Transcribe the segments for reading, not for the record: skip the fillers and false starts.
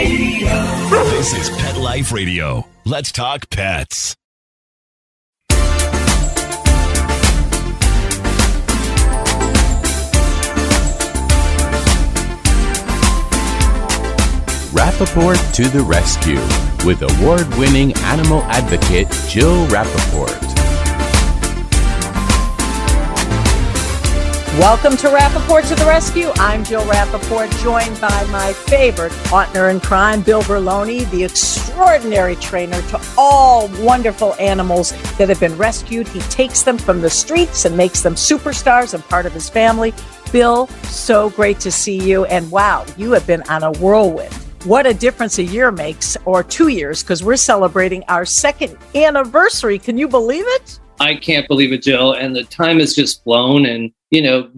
This is Pet Life Radio. Let's talk pets. Rappaport to the rescue with award-winning animal advocate Jill Rappaport. Welcome to Rappaport to the Rescue. I'm Jill Rappaport, joined by my favorite partner in crime, Bill Berloni, the extraordinary trainer to all wonderful animals that have been rescued. He takes them from the streets and makes them superstars and part of his family. Bill, so great to see you. And wow, you have been on a whirlwind. What a difference a year makes, or 2 years, because we're celebrating our second anniversary. Can you believe it? I can't believe it, Jill. And the time has just flown. And,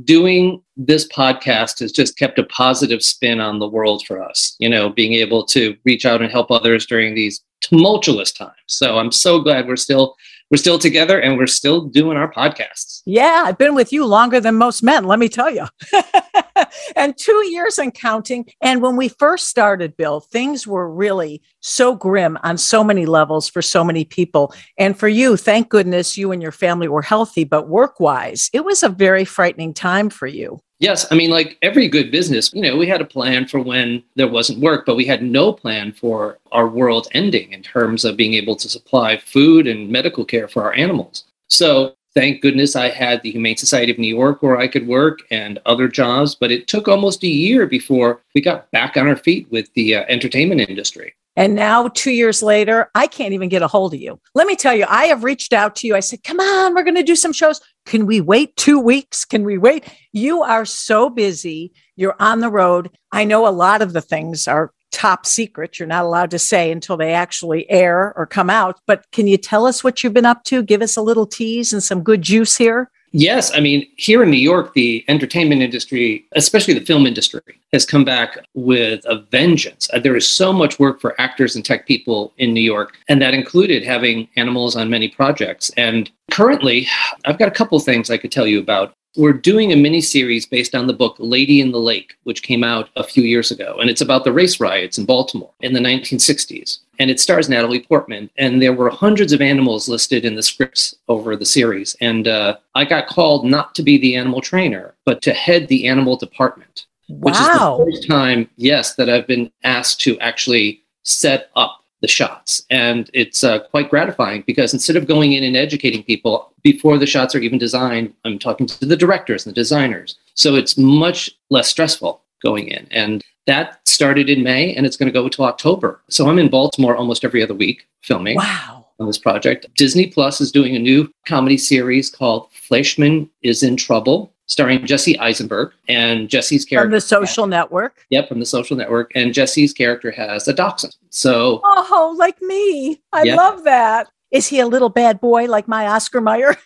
doing this podcast has just kept a positive spin on the world for us, being able to reach out and help others during these tumultuous times. So I'm so glad we're still together and we're still doing our podcasts. Yeah, I've been with you longer than most men, let me tell you. And 2 years and counting. And when we first started, Bill, things were really so grim on so many levels for so many people. And for you, thank goodness you and your family were healthy, but work-wise, it was a very frightening time for you. Yes. I mean, like every good business, we had a plan for when there wasn't work, but we had no plan for our world ending in terms of being able to supply food and medical care for our animals. So thank goodness I had the Humane Society of New York where I could work and other jobs, but it took almost a year before we got back on our feet with the entertainment industry. And now 2 years later, I can't even get a hold of you. Let me tell you, I have reached out to you. I said, come on, we're going to do some shows. Can we wait 2 weeks? Can we wait? You are so busy. You're on the road. I know a lot of the things are top secret. You're not allowed to say until they actually air or come out. But can you tell us what you've been up to? Give us a little tease and some good juice here. Yes. I mean, here in New York, the entertainment industry, especially the film industry, has come back with a vengeance. There is so much work for actors and tech people in New York, and that included having animals on many projects. And currently, I've got a couple things I could tell you about. We're doing a mini-series based on the book Lady in the Lake, which came out a few years ago. And it's about the race riots in Baltimore in the 1960s. And it stars Natalie Portman. And there were hundreds of animals listed in the scripts over the series. And I got called not to be the animal trainer, but to head the animal department. Wow. Which is the first time, yes, that I've been asked to actually set up the shots. And it's quite gratifying because instead of going in and educating people before the shots are even designed, I'm talking to the directors and the designers. So it's much less stressful going in. And that started in May and it's going to go until October. So I'm in Baltimore almost every other week filming. Wow. On this project. Disney Plus is doing a new comedy series called Fleischman is in Trouble, starring Jesse Eisenberg, and Jesse's character. From the Social Network. Yep, from the Social Network. And Jesse's character has a dachshund. So. Oh, like me. I love that. Is he a little bad boy like my Oscar Mayer?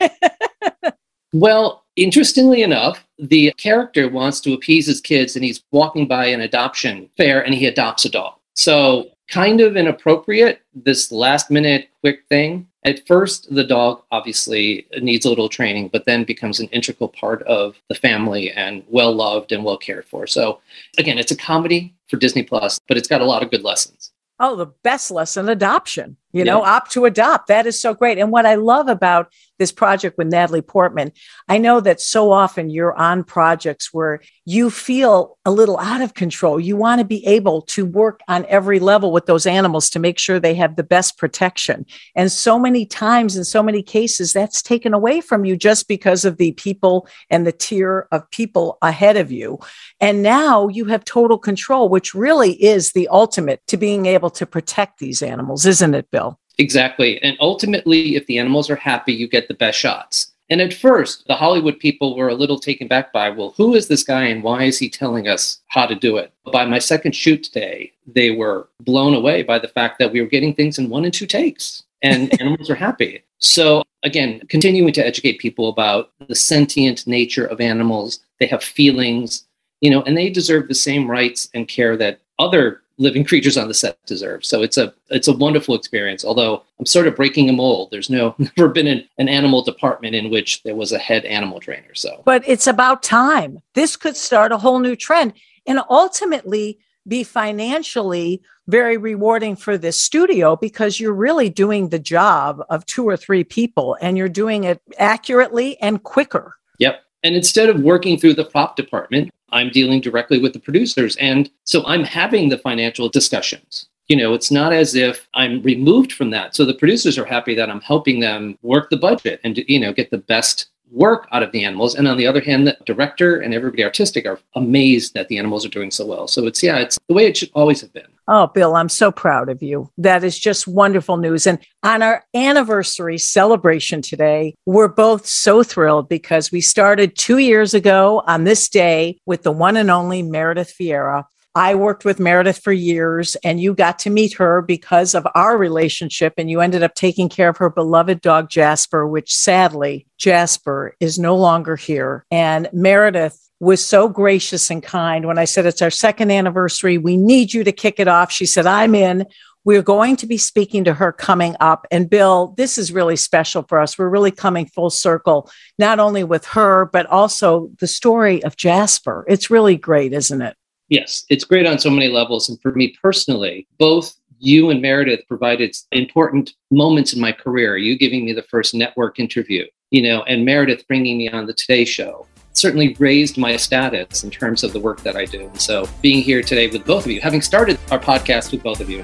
Well, interestingly enough, the character wants to appease his kids and he's walking by an adoption fair and he adopts a dog. So kind of inappropriate, this last minute quick thing. At first, the dog obviously needs a little training, but then becomes an integral part of the family and well loved and well cared for. So again, it's a comedy for Disney Plus, but it's got a lot of good lessons. Oh, the best lesson, adoption, opt to adopt. That is so great. And what I love about this project with Natalie Portman, I know that so often you're on projects where you feel a little out of control. You want to be able to work on every level with those animals to make sure they have the best protection. And so many times in so many cases, that's taken away from you just because of the people and the tier of people ahead of you. And now you have total control, which really is the ultimate to being able to protect these animals, isn't it, Bill? Exactly. And ultimately, if the animals are happy, you get the best shots. And at first, the Hollywood people were a little taken back by, well, who is this guy and why is he telling us how to do it? By my second shoot today, they were blown away by the fact that we were getting things in 1 and 2 takes and animals are happy. So again, continuing to educate people about the sentient nature of animals. They have feelings, and they deserve the same rights and care that other living creatures on the set deserve. So it's a wonderful experience, although I'm sort of breaking a mold. There's never been an animal department in which there was a head animal trainer. But it's about time. This could start a whole new trend. And ultimately, be financially very rewarding for this studio because you're really doing the job of 2 or 3 people and you're doing it accurately and quicker. Yep. And instead of working through the prop department, I'm dealing directly with the producers. And so I'm having the financial discussions. It's not as if I'm removed from that. So the producers are happy that I'm helping them work the budget and, get the best work out of the animals. And on the other hand, the director and everybody artistic are amazed that the animals are doing so well. So it's the way it should always have been. Oh, Bill, I'm so proud of you. That is just wonderful news. And on our anniversary celebration today, we're both so thrilled because we started 2 years ago on this day with the one and only Meredith Vieira. I worked with Meredith for years, and you got to meet her because of our relationship, and you ended up taking care of her beloved dog, Jasper, which sadly, Jasper is no longer here. And Meredith was so gracious and kind. When I said, it's our second anniversary, we need you to kick it off. She said, I'm in. We're going to be speaking to her coming up. And Bill, this is really special for us. We're really coming full circle, not only with her, but also the story of Jasper. It's really great, isn't it? Yes, it's great on so many levels. And for me personally, both you and Meredith provided important moments in my career. You giving me the first network interview, and Meredith bringing me on the Today Show certainly raised my status in terms of the work that I do. And so being here today with both of you, having started our podcast with both of you,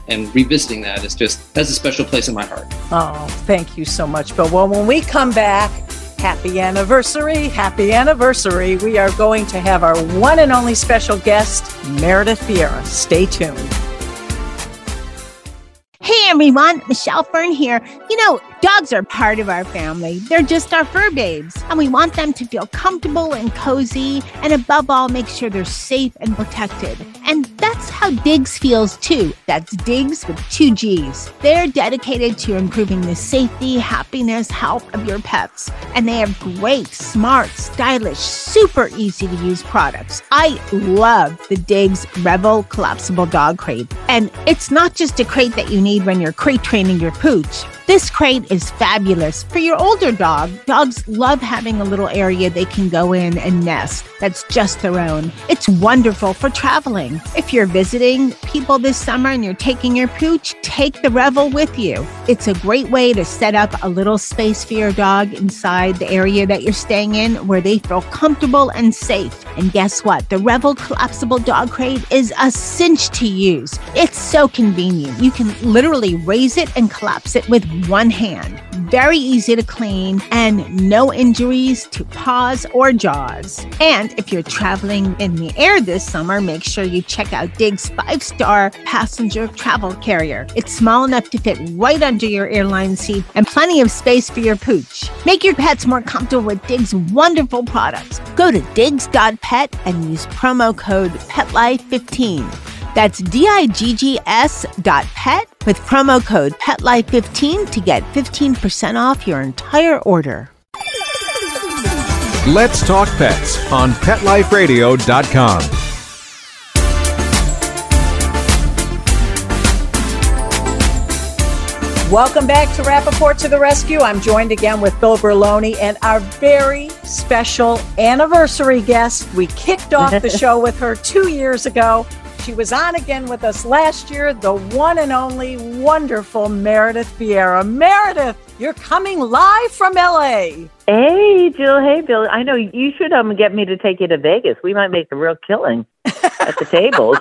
and revisiting that has a special place in my heart. Oh, thank you so much, Bill. Well, when we come back, happy anniversary, happy anniversary. We are going to have our one and only special guest, Meredith Vieira. Stay tuned. Hey everyone, Michelle Fern here. Dogs are part of our family. They're just our fur babes. And we want them to feel comfortable and cozy. And above all, make sure they're safe and protected. And that's how Diggs feels too. That's Diggs with 2 G's. They're dedicated to improving the safety, happiness, health of your pets. And they have great, smart, stylish, super easy to use products. I love the Diggs Revel collapsible dog crate. And it's not just a crate that you need when you're crate training your pooch. This crate is fabulous. For your older dog, dogs love having a little area they can go in and nest that's just their own. It's wonderful for traveling. If you're visiting people this summer and you're taking your pooch, take the Revel with you. It's a great way to set up a little space for your dog inside the area that you're staying in where they feel comfortable and safe. And guess what? The Revel collapsible dog crate is a cinch to use. It's so convenient. You can literally raise it and collapse it with one hand. Very easy to clean and no injuries to paws or jaws. And if you're traveling in the air this summer, make sure you check out Diggs 5-star passenger travel carrier. It's small enough to fit right under your airline seat and plenty of space for your pooch. Make your pets more comfortable with Diggs' wonderful products. Go to diggs.pet and use promo code PETLIFE15. That's diggs.pet with promo code PETLIFE15 to get 15% off your entire order. Let's Talk Pets on PetLifeRadio.com. Welcome back to Rappaport to the Rescue. I'm joined again with Bill Berloni and our very special anniversary guest. We kicked off the show with her 2 years ago. She was on again with us last year, the one and only wonderful Meredith Vieira. Meredith, you're coming live from LA. Hey, Jill. Hey, Bill. I know you should get me to take you to Vegas. We might make a real killing at the tables.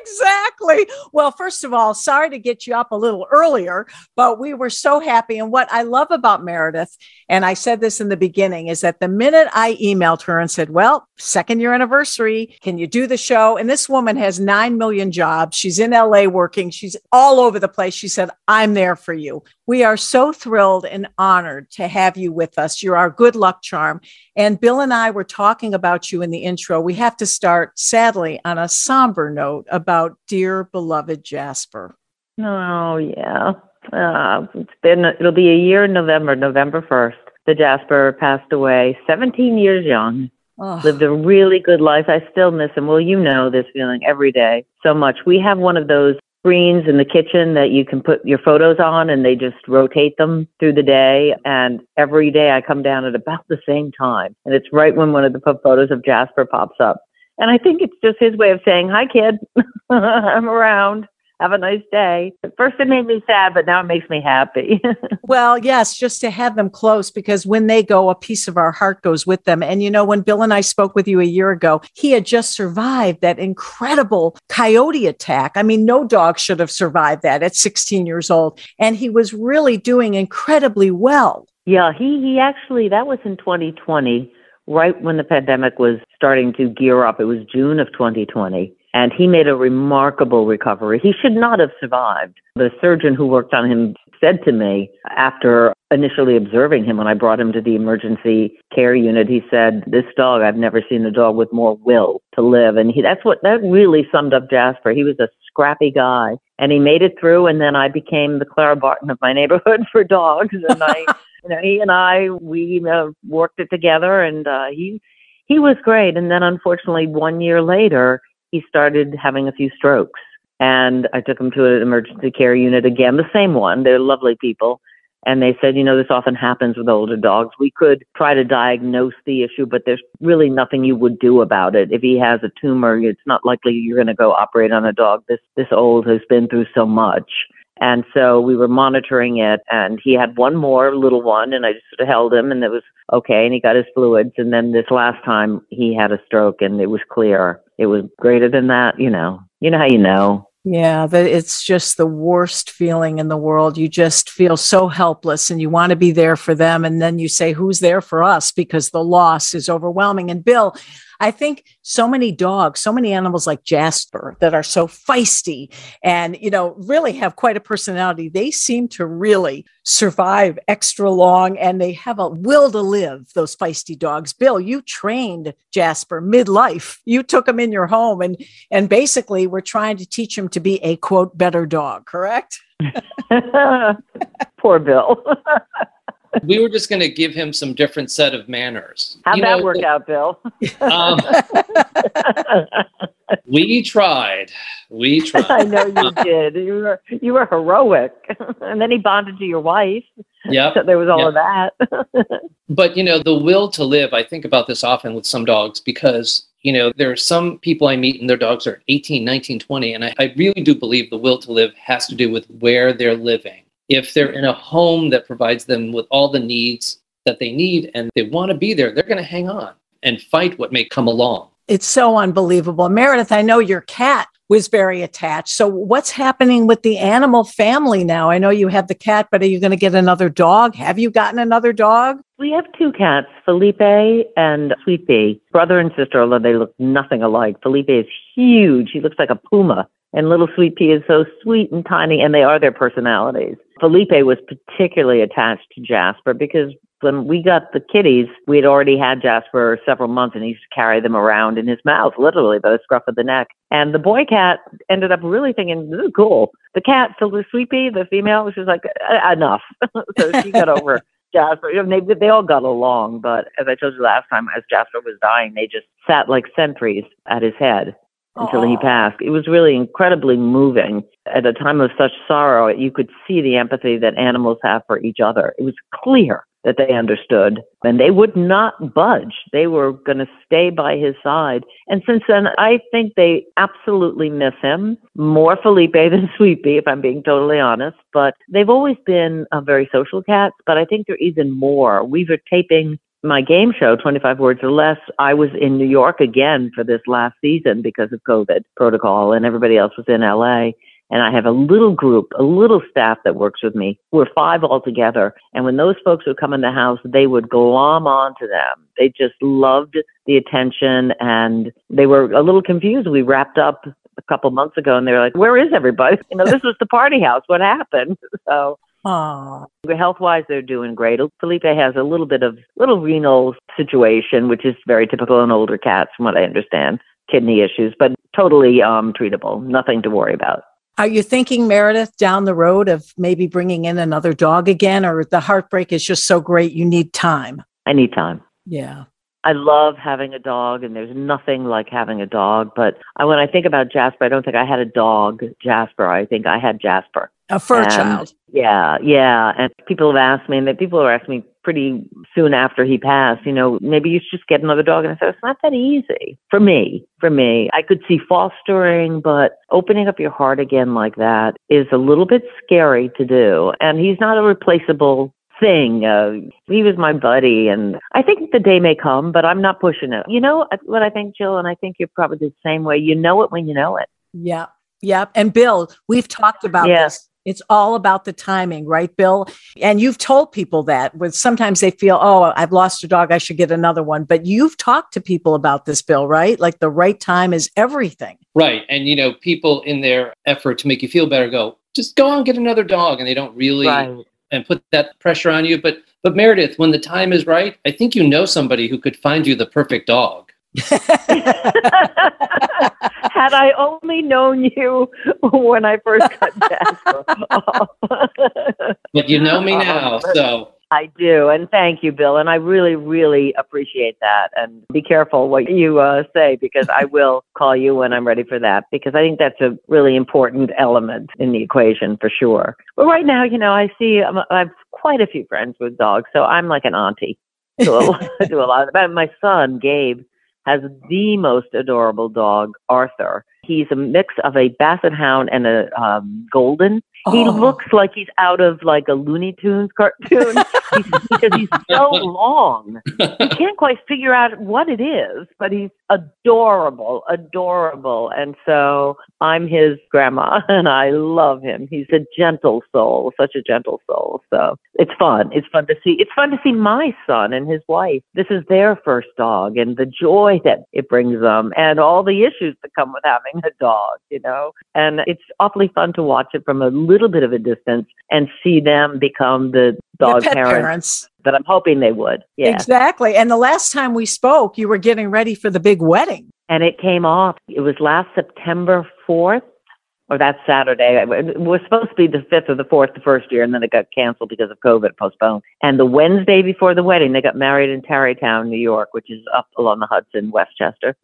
Exactly. Well, first of all, sorry to get you up a little earlier, but we were so happy. And what I love about Meredith, and I said this in the beginning, is that the minute I emailed her and said, well, 2nd year anniversary, can you do the show? And this woman has 9 million jobs. She's in LA working. She's all over the place. She said, I'm there for you. We are so thrilled and honored to have you with us. You're our good luck charm. And Bill and I were talking about you in the intro. We have to start, sadly, on a somber note about dear beloved Jasper. Oh, yeah. It'll be a year in November 1st. The Jasper passed away, 17 years young. Oh. Lived a really good life. I still miss him. Well, you know this feeling every day so much. We have one of those screens in the kitchen that you can put your photos on and they just rotate them through the day. And every day I come down at about the same time. And it's right when one of the photos of Jasper pops up. And I think it's just his way of saying, hi, kid, I'm around. Have a nice day. At first it made me sad, but now it makes me happy. Well, yes, just to have them close, because when they go, a piece of our heart goes with them. And, when Bill and I spoke with you a year ago, he had just survived that incredible coyote attack. I mean, no dog should have survived that at 16 years old. And he was really doing incredibly well. Yeah, he actually, that was in 2020, right when the pandemic was starting to gear up. It was June of 2020. And he made a remarkable recovery. He should not have survived. The surgeon who worked on him said to me, after initially observing him when I brought him to the emergency care unit, he said, this dog, I've never seen a dog with more will to live. And that really summed up Jasper. He was a scrappy guy, and he made it through. And then I became the Clara Barton of my neighborhood for dogs. And he and I, we worked it together, and he was great. And then unfortunately, 1 year later, he started having a few strokes, and I took him to an emergency care unit again, the same one. They're lovely people. And they said, this often happens with older dogs. We could try to diagnose the issue, but there's really nothing you would do about it. If he has a tumor, it's not likely you're going to go operate on a dog this old, who's been through so much. And so we were monitoring it, and he had one more little one, and I just sort of held him, and it was okay, and he got his fluids. And then this last time he had a stroke, and it was clear. It was greater than that, You know how you know. Yeah, it's just the worst feeling in the world. You just feel so helpless, and you want to be there for them. And then you say, who's there for us? Because the loss is overwhelming. And Bill, I think so many dogs, so many animals like Jasper that are so feisty and, really have quite a personality. They seem to really survive extra long, and they have a will to live, those feisty dogs. Bill, you trained Jasper midlife. You took him in your home and basically were trying to teach him to be a, quote, better dog, correct? Poor Bill. We were just going to give him some different set of manners. How'd that work out, Bill? We tried. I know you did. You were heroic. And then he bonded to your wife. Yeah. So there was all of that. But, the will to live, I think about this often with some dogs because, there are some people I meet and their dogs are 18, 19, 20. And I really do believe the will to live has to do with where they're living. If they're in a home that provides them with all the needs that they need and they want to be there, they're going to hang on and fight what may come along. It's so unbelievable. Meredith, I know your cat was very attached. So what's happening with the animal family now? I know you have the cat, but are you going to get another dog? Have you gotten another dog? We have two cats, Felipe and Sweet Pea, brother and sister, although they look nothing alike. Felipe is huge. He looks like a puma. And little Sweet Pea is so sweet and tiny, and they are their personalities. Felipe was particularly attached to Jasper because when we got the kitties, we had already had Jasper several months, and he used to carry them around in his mouth, literally by the scruff of the neck. And the boy cat ended up really thinking, this is cool. The cat, the Sweet Pea, the female, was just like, enough. So she got over Jasper. They all got along, but as I told you last time, as Jasper was dying, they just sat like sentries at his head until he passed. It was really incredibly moving. At a time of such sorrow, you could see the empathy that animals have for each other. It was clear that they understood, and they would not budge. They were going to stay by his side. And since then, I think they absolutely miss him, more Felipe than Sweet Pea, if I'm being totally honest. But they've always been very social cats, but I think they're even more. We were taping my game show, 25 Words or Less. I was in New York again for this last season because of COVID protocol, and everybody else was in LA. And I have a little group, a little staff that works with me. We're 5 altogether. And when those folks would come in the house, they would glom onto them. They just loved the attention, and they were a little confused. We wrapped up a couple months ago, and they were like, where is everybody? This was the party house. What happened? So health-wise, they're doing great. Felipe has a little bit of renal situation, which is very typical in older cats, from what I understand, kidney issues, but totally treatable. Nothing to worry about. Are you thinking, Meredith, down the road of maybe bringing in another dog again, or the heartbreak is just so great you need time? I need time. Yeah. I love having a dog, and there's nothing like having a dog. But when I think about Jasper, I don't think I had a dog, Jasper. I think I had Jasper. A fur child. Yeah. And people have asked me, and people are asking me pretty soon after he passed, maybe you should just get another dog. And I said, it's not that easy for me. I could see fostering, but opening up your heart again like that is a little bit scary to do. And he's not a replaceable thing. He was my buddy, and I think the day may come, but I'm not pushing it. You know what I think, Jill, and I think you're probably the same way. You know it when you know it. Yeah. Yeah. And Bill, we've talked about this. It's all about the timing, right, Bill? And you've told people that with sometimes they feel, oh, I've lost a dog, I should get another one. But you've talked to people about this, Bill, right? Like the right time is everything. Right. And, people in their effort to make you feel better go, just go out and get another dog. And they don't really and put that pressure on you. But Meredith, when the time is right, I think you know somebody who could find you the perfect dog. Had I only known you when I first got Jasper. But you know me now, so. I do. And thank you, Bill. And I really, really appreciate that. And be careful what you say, because I will call you when I'm ready for that, because I think that's a really important element in the equation for sure. But right now, I have quite a few friends with dogs, so I'm like an auntie. I do a lot of that. My son, Gabe, has the most adorable dog, Arthur. He's a mix of a Basset Hound and a Golden. He looks like he's out of like a Looney Tunes cartoon because he's so long. You can't quite figure out what it is, but he's adorable. And so I'm his grandma, and I love him. He's a gentle soul, such a gentle soul. So it's fun. It's fun to see. It's fun to see my son and his wife. This is their first dog, and the joy that it brings them, and all the issues that come with having a dog, And it's awfully fun to watch it from a little bit of a distance and see them become the dog parents that I'm hoping they would. Yeah. Exactly. And the last time we spoke, you were getting ready for the big wedding. And it came off. It was last September 4th, or that Saturday. It was supposed to be the 5th or the 4th the first year, and then it got canceled because of COVID, postponed. And the Wednesday before the wedding, they got married in Tarrytown, New York, which is up along the Hudson, Westchester.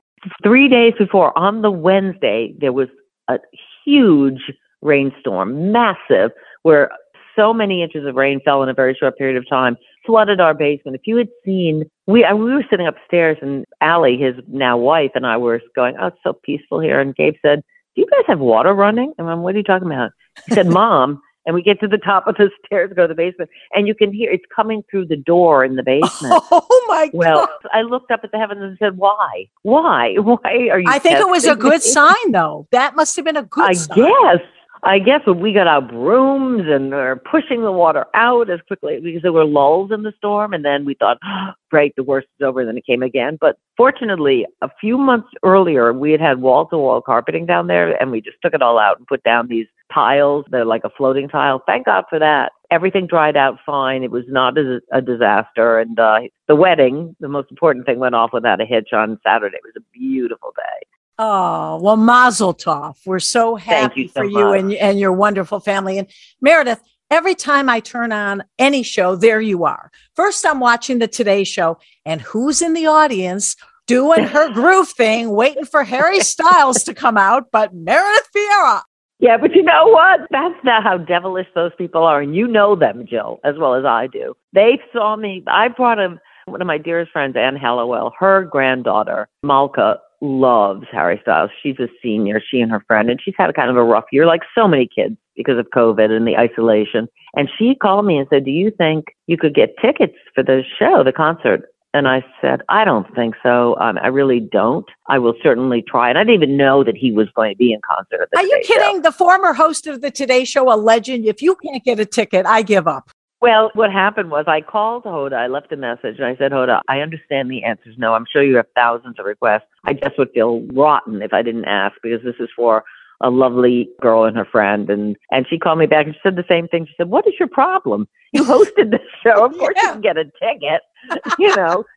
3 days before, on the Wednesday, there was a huge rainstorm, massive, where so many inches of rain fell in a very short period of time, flooded our basement. If you had seen, we were sitting upstairs, and Allie, his now wife, and I were going, oh, it's so peaceful here. And Gabe said, do you guys have water running? And I'm, what are you talking about? He said, Mom. And we get to the top of the stairs, go to the basement, and you can hear it's coming through the door in the basement. Oh my God. Well, I looked up at the heavens and said, why? Why are you? I think it was a good sign, though. That must have been a good sign. I guess when we got our brooms and were pushing the water out as quickly, because there were lulls in the storm. And then we thought, oh, great, the worst is over. And then it came again. But fortunately, a few months earlier, we had wall-to-wall carpeting down there, and we just took it all out and put down these tiles. They're like a floating tile. Thank God for that. Everything dried out fine. It was not a disaster. And the wedding, the most important thing, went off without a hitch on Saturday. It was a beautiful day. Oh, well, mazel tov. We're so happy for you and your wonderful family. And Meredith, every time I turn on any show, there you are. First, I'm watching the Today Show, and who's in the audience doing her groove thing, waiting for Harry Styles to come out, but Meredith Vieira. Yeah, but you know what? That's not how devilish those people are. And you know them, Jill, as well as I do. They saw me. I brought one of my dearest friends, Anne Hallowell, her granddaughter, Malka, loves Harry Styles. She's a senior, she and her friend, and she's had a kind of a rough year, like so many kids, because of COVID and the isolation. And she called me and said, do you think you could get tickets for the show, the concert? And I said, I don't think so. I really don't. I will certainly try. And I didn't even know that he was going to be in concert at the Today Show. Are you kidding? The former host of the Today Show, a legend. If you can't get a ticket, I give up. Well, what happened was I called Hoda. I left a message, and I said, Hoda, I understand the answer is no. I'm sure you have thousands of requests. I just would feel rotten if I didn't ask, because this is for a lovely girl and her friend. And she called me back and she said the same thing. She said, what is your problem? You hosted this show. Of course you can get a ticket.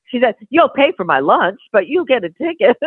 She said, you'll pay for my lunch, but you'll get a ticket.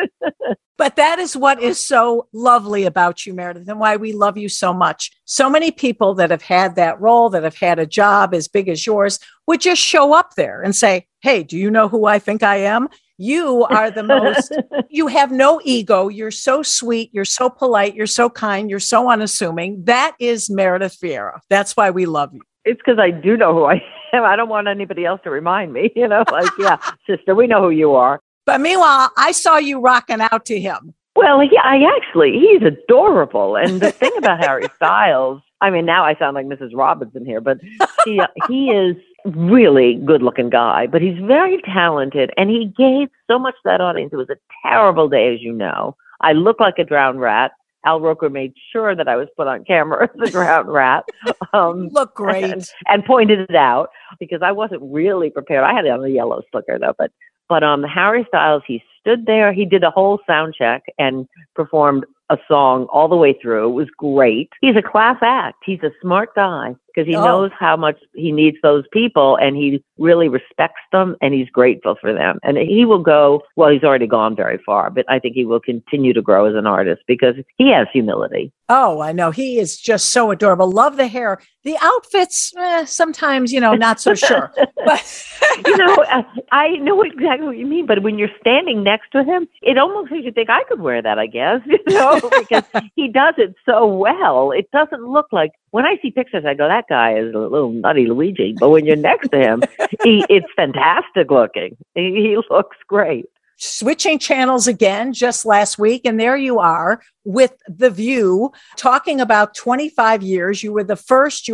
But that is what is so lovely about you, Meredith, and why we love you so much. So many people that have had that role, that have had a job as big as yours, would just show up there and say, hey, do you know who I think I am? You are the most, you have no ego. You're so sweet. You're so polite. You're so kind. You're so unassuming. That is Meredith Vieira. That's why we love you. It's because I do know who I I don't want anybody else to remind me, like, yeah, sister, we know who you are. But meanwhile, I saw you rocking out to him. Well, yeah, he's adorable. And the thing about Harry Styles, I mean, now I sound like Mrs. Robinson here, but he is really good-looking guy, but he's very talented, and he gave so much to that audience. It was a terrible day, as you know. I looked like a drowned rat. Al Roker made sure that I was put on camera as a drowned rat. Look great. And pointed it out because I wasn't really prepared. I had it on a yellow slicker, though, but Harry Styles, he stood there. He did a whole sound check and performed a song all the way through. It was great. He's a class act. He's a smart guy because he knows how much he needs those people, and he really respects them, and he's grateful for them. And he will go, well, he's already gone very far, but I think he will continue to grow as an artist because he has humility. Oh, I know. He is just so adorable. Love the hair. The outfits, sometimes, not so sure. But I know exactly what you mean. But when you're standing next to him, it almost makes you think I could wear that, I guess, because he does it so well. It doesn't look like, when I see pictures, I go, that guy is a little nutty Luigi. But when you're next to him, it's fantastic looking. He looks great. Switching channels again just last week. And there you are with The View, talking about 25 years. You were the first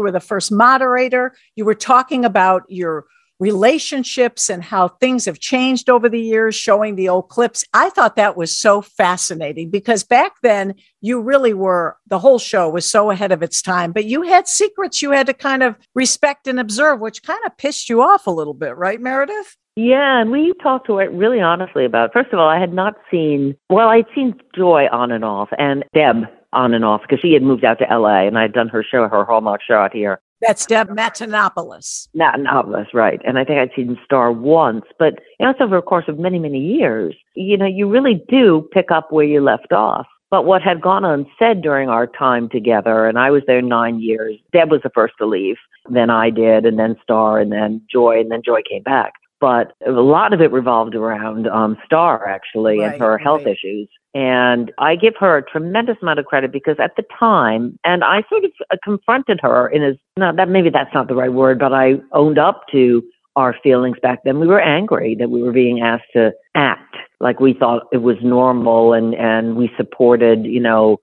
moderator. You were talking about your relationships and how things have changed over the years, showing the old clips. I thought that was so fascinating because back then you really were, the whole show was so ahead of its time, but you had secrets you had to kind of respect and observe, which kind of pissed you off a little bit, right, Meredith? Yeah, and we talked to it really honestly about, first of all, I'd seen Joy on and off and Deb on and off because she had moved out to LA and I'd done her Hallmark show out here. That's Deb Matenopoulos. Matenopoulos, right. And I think I'd seen Star once, but it's over a course of many, many years. You really do pick up where you left off. But what had gone unsaid during our time together, and I was there 9 years, Deb was the first to leave, then I did, and then Star, and then Joy came back. But a lot of it revolved around Star, actually, and her health issues. And I give her a tremendous amount of credit because at the time, and I sort of confronted her maybe that's not the right word, but I owned up to our feelings back then. We were angry that we were being asked to act like we thought it was normal. And we supported,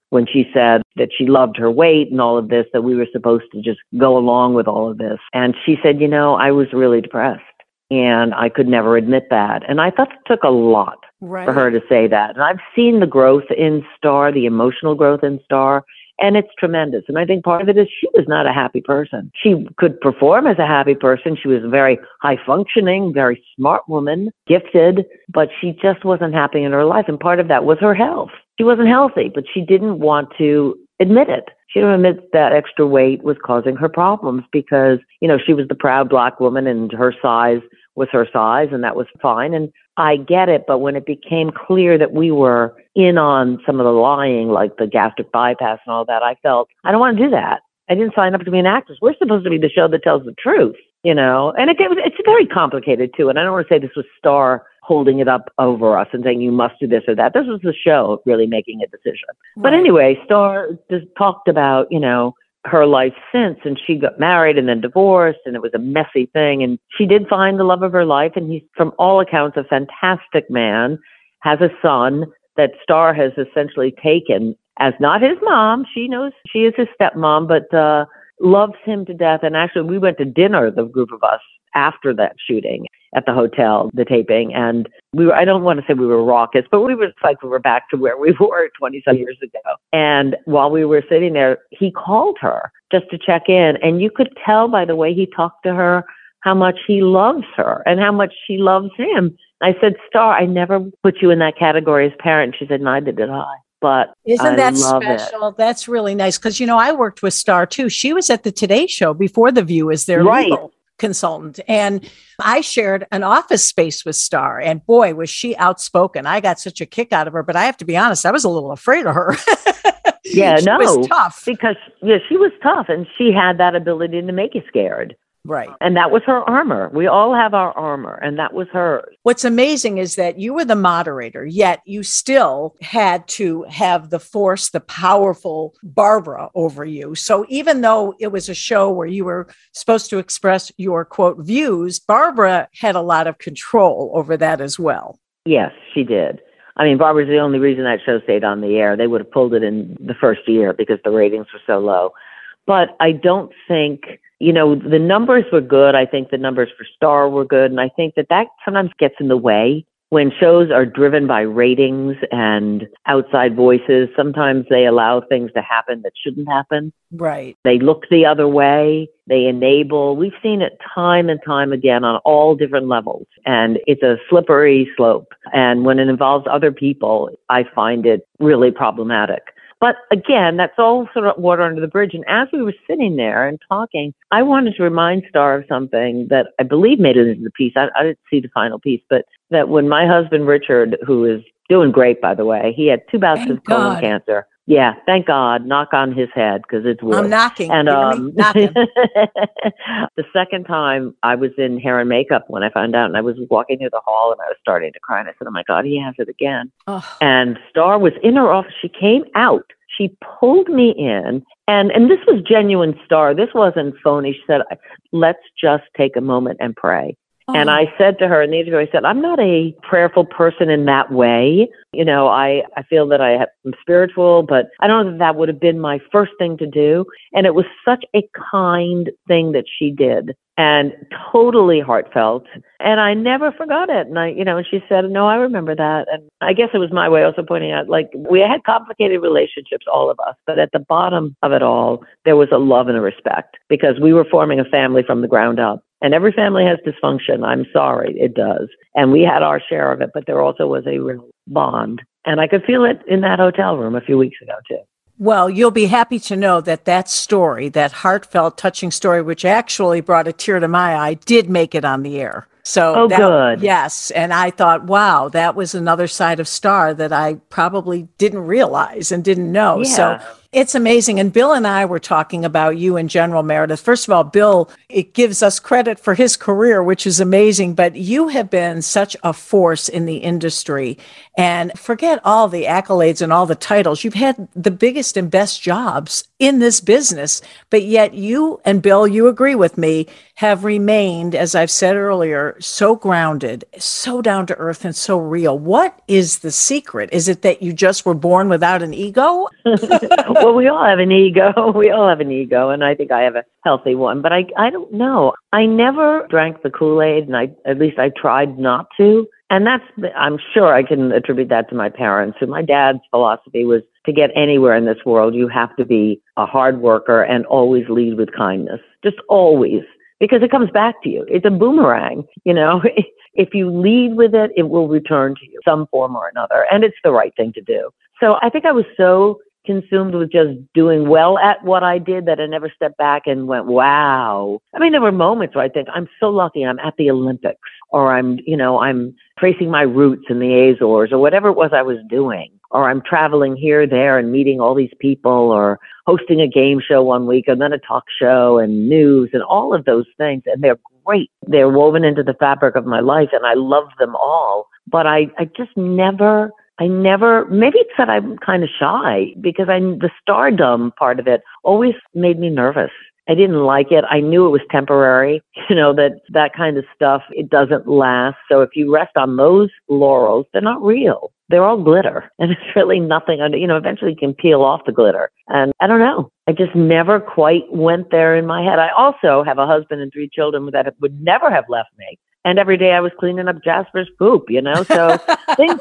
when she said that she loved her weight and all of this, that we were supposed to just go along with all of this. And she said, I was really depressed. And I could never admit that. And I thought it took a lot for her to say that. And I've seen the growth in Star, the emotional growth in Star, and it's tremendous. And I think part of it is she was not a happy person. She could perform as a happy person. She was a very high functioning, very smart woman, gifted, but she just wasn't happy in her life. And part of that was her health. She wasn't healthy, but she didn't want to admit it. She didn't admit that extra weight was causing her problems because, she was the proud Black woman and her size was her size and that was fine. And I get it. But when it became clear that we were in on some of the lying, like the gastric bypass and all that, I felt, I don't want to do that. I didn't sign up to be an actress. We're supposed to be the show that tells the truth, and it's very complicated too. And I don't want to say this was Star holding it up over us and saying you must do this or that. This was the show really making a decision. Right. But anyway, Star just talked about, her life since, and she got married and then divorced, and it was a messy thing. And she did find the love of her life, and he's, from all accounts, a fantastic man, has a son that Star has essentially taken as not his mom. She knows she is his stepmom, but loves him to death. And actually, we went to dinner, the group of us, after that shooting at the hotel, the taping. And I don't want to say we were raucous, but we were like we were back to where we were 20-some years ago. And while we were sitting there, he called her just to check in. And you could tell by the way he talked to her how much he loves her and how much she loves him. I said, Star, I never put you in that category as parent. She said, neither did I. But isn't that special? That's really nice. Because, I worked with Star too. She was at the Today Show before The View as their legal consultant. And I shared an office space with Star, and boy, was she outspoken. I got such a kick out of her, but I have to be honest, I was a little afraid of her. Yeah, she was tough. Because she was tough, and she had that ability to make you scared. Right. And that was her armor. We all have our armor, and that was hers. What's amazing is that you were the moderator, yet you still had to have the force, the powerful Barbara over you. So even though it was a show where you were supposed to express your quote views, Barbara had a lot of control over that as well. Yes, she did. I mean, Barbara's the only reason that show stayed on the air. They would have pulled it in the first year because the ratings were so low. But I don't think, the numbers were good. I think the numbers for Star were good. And I think that sometimes gets in the way when shows are driven by ratings and outside voices. Sometimes they allow things to happen that shouldn't happen. Right. They look the other way. They enable. We've seen it time and time again on all different levels. And it's a slippery slope. And when it involves other people, I find it really problematic. But again, that's all sort of water under the bridge. And as we were sitting there and talking, I wanted to remind Star of something that I believe made it into the piece. I didn't see the final piece, but that when my husband, Richard, who is doing great, by the way, he had 2 bouts of colon cancer. Yeah, thank God. Knock on his head because it's wood. I'm knocking. And knocking. The second time I was in hair and makeup when I found out, and I was walking through the hall and I was starting to cry. And I said, "Oh my God, he has it again." Oh. And Star was in her office. She came out. She pulled me in, and this was genuine Star. This wasn't phony. She said, "Let's just take a moment and pray." And I said to her in the interview, I said, "I'm not a prayerful person in that way. I feel that I'm spiritual, but I don't know that that would have been my first thing to do." And it was such a kind thing that she did and totally heartfelt. And I never forgot it. And and she said, "No, I remember that." And I guess it was my way also pointing out, like, we had complicated relationships, all of us, but at the bottom of it all, there was a love and a respect because we were forming a family from the ground up. And every family has dysfunction. I'm sorry, it does. And we had our share of it, but there also was a real bond. And I could feel it in that hotel room a few weeks ago, too. Well, you'll be happy to know that story, that heartfelt, touching story, which actually brought a tear to my eye, did make it on the air. So good. Yes. And I thought, wow, that was another side of Star that I probably didn't realize and didn't know. Yeah. So it's amazing. And Bill and I were talking about you in general, Meredith. First of all, Bill, it gives us credit for his career, which is amazing. But you have been such a force in the industry. And forget all the accolades and all the titles. You've had the biggest and best jobs in this business. But yet you and Bill, you agree with me, have remained, as I've said earlier, so grounded, so down to earth, and so real. What is the secret? Is it that you just were born without an ego? Well, we all have an ego. We all have an ego, and I think I have a healthy one. But I don't know. I never drank the Kool-Aid, and at least I tried not to. And I'm sure I can attribute that to my parents. And my dad's philosophy was to get anywhere in this world, you have to be a hard worker and always lead with kindness. Just always. Because it comes back to you. It's a boomerang. If you lead with it, it will return to you some form or another. And it's the right thing to do. So I think I was so consumed with just doing well at what I did that I never stepped back and went, wow. I mean, there were moments where I think I'm so lucky I'm at the Olympics, or I'm tracing my roots in the Azores, or whatever it was I was doing, or I'm traveling here, there, and meeting all these people, or hosting a game show one week and then a talk show and news and all of those things. And they're great. They're woven into the fabric of my life, and I love them all. But I just never, maybe it's that I'm kind of shy because the stardom part of it always made me nervous. I didn't like it. I knew it was temporary, that kind of stuff, it doesn't last. So if you rest on those laurels, they're not real. They're all glitter. And it's really nothing under, eventually you can peel off the glitter. And I don't know. I just never quite went there in my head. I also have a husband and 3 children that would never have left me. And every day I was cleaning up Jasper's poop, so things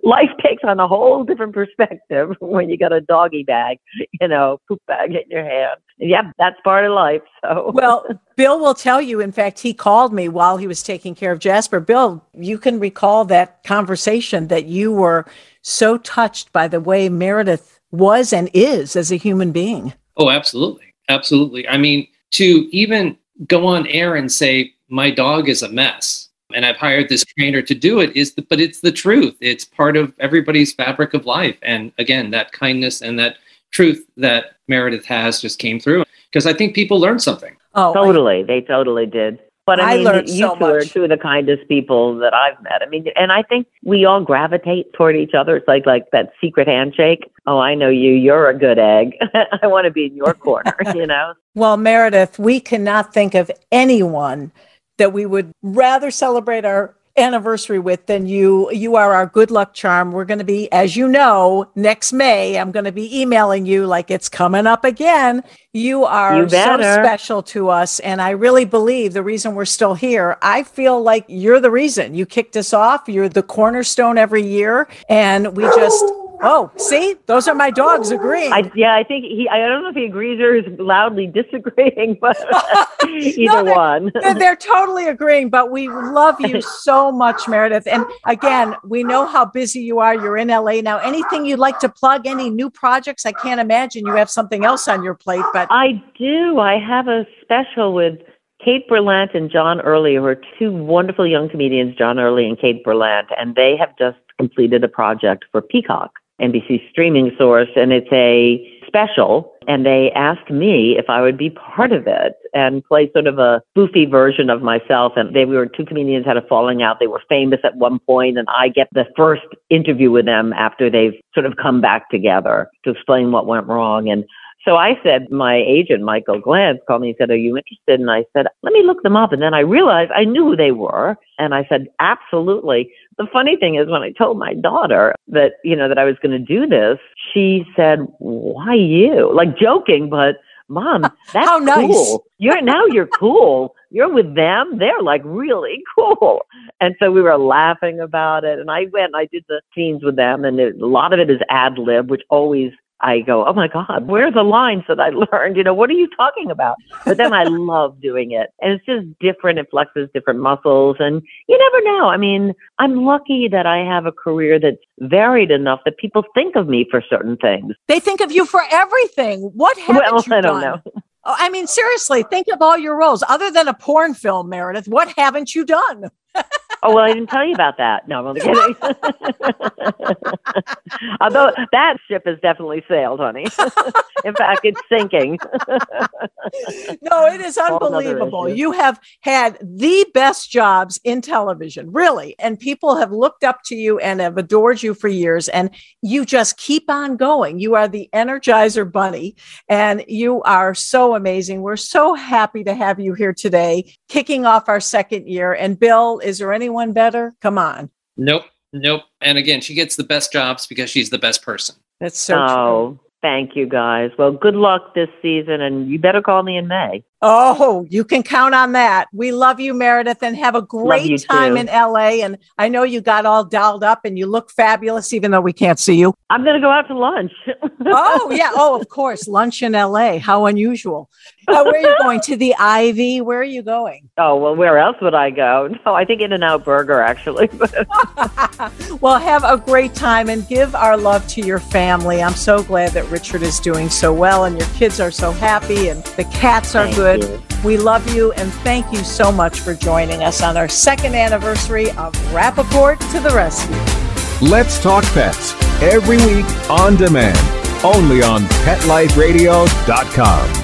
life takes on a whole different perspective when you got a doggy bag, poop bag in your hand. Yeah, that's part of life. So well, Bill will tell you, in fact, he called me while he was taking care of Jasper. Bill, you can recall that conversation that you were so touched by the way Meredith was and is as a human being. Oh, absolutely. Absolutely. I mean, to even go on air and say, my dog is a mess, and I've hired this trainer to do it, but it's the truth. It's part of everybody's fabric of life. And again, that kindness and that truth that Meredith has just came through, because I think people learn something. Oh, totally. They totally did. But I mean, learned you so two are much. two of the kindest people that I've met. I mean, and I think we all gravitate toward each other. It's like that secret handshake. Oh, I know you. You're a good egg. I want to be in your corner, you know? Well, Meredith, we cannot think of anyone that we would rather celebrate our anniversary with than you. You are our good luck charm. We're going to be, as you know, next May, I'm going to be emailing you like it's coming up again. You are so special to us. And I really believe the reason we're still here, I feel like you're the reason. You kicked us off. You're the cornerstone every year. And we just... Oh, see, those are my dogs agreeing. I think I don't know if he agrees or is loudly disagreeing, but either one. They're totally agreeing, but we love you so much, Meredith. And again, we know how busy you are. You're in LA now. Anything you'd like to plug? Any new projects? I can't imagine you have something else on your plate, but I do. I have a special with Kate Berlant and John Early, who are two wonderful young comedians, John Early and Kate Berlant, and they have just completed a project for Peacock, NBC streaming source, and it's a special, and they asked me if I would be part of it and play sort of a goofy version of myself. And we were two comedians had a falling out. They were famous at one point, and I get the first interview with them after they've sort of come back together to explain what went wrong. And so I said, my agent, Michael Glantz, called me and said, are you interested? And I said, let me look them up. And then I realized I knew who they were. And I said, absolutely. The funny thing is when I told my daughter that, that I was going to do this, she said, why you? Like joking, but Mom, that's how nice. Cool. You're cool. You're with them. They're like really cool. And so we were laughing about it. And I went and I did the scenes with them. And a lot of it is ad lib, which always I go, oh my God, where are the lines that I learned? What are you talking about? But then I love doing it. And it's just different. It flexes different muscles. And you never know. I mean, I'm lucky that I have a career that's varied enough that people think of me for certain things. They think of you for everything. What haven't you done? I don't know. Oh, I mean, seriously, think of all your roles. Other than a porn film, Meredith, what haven't you done? Oh, well, I didn't tell you about that. No, I'm only kidding. Although that ship has definitely sailed, honey. In fact, it's sinking. No, it is unbelievable. You have had the best jobs in television, really. And people have looked up to you and have adored you for years. And you just keep on going. You are the Energizer Bunny. And you are so amazing. We're so happy to have you here today, kicking off our second year. And Bill, is there anyone better? Come on. Nope. And again, she gets the best jobs because she's the best person. That's so true. Thank you, guys. Well, good luck this season, and you better call me in May. Oh, you can count on that. We love you, Meredith, and have a great time in LA. And I know you got all dolled up and you look fabulous, even though we can't see you. I'm going to go out to lunch. Oh, yeah. Oh, of course. Lunch in LA. How unusual. Where are you going? To the Ivy? Where are you going? Oh, well, where else would I go? No, I think In-N-Out Burger, actually. Well, have a great time and give our love to your family. I'm so glad that Richard is doing so well and your kids are so happy and the cats are good. We love you and thank you so much for joining us on our second anniversary of Rappaport to the Rescue. Let's Talk Pets every week on demand, only on PetLifeRadio.com.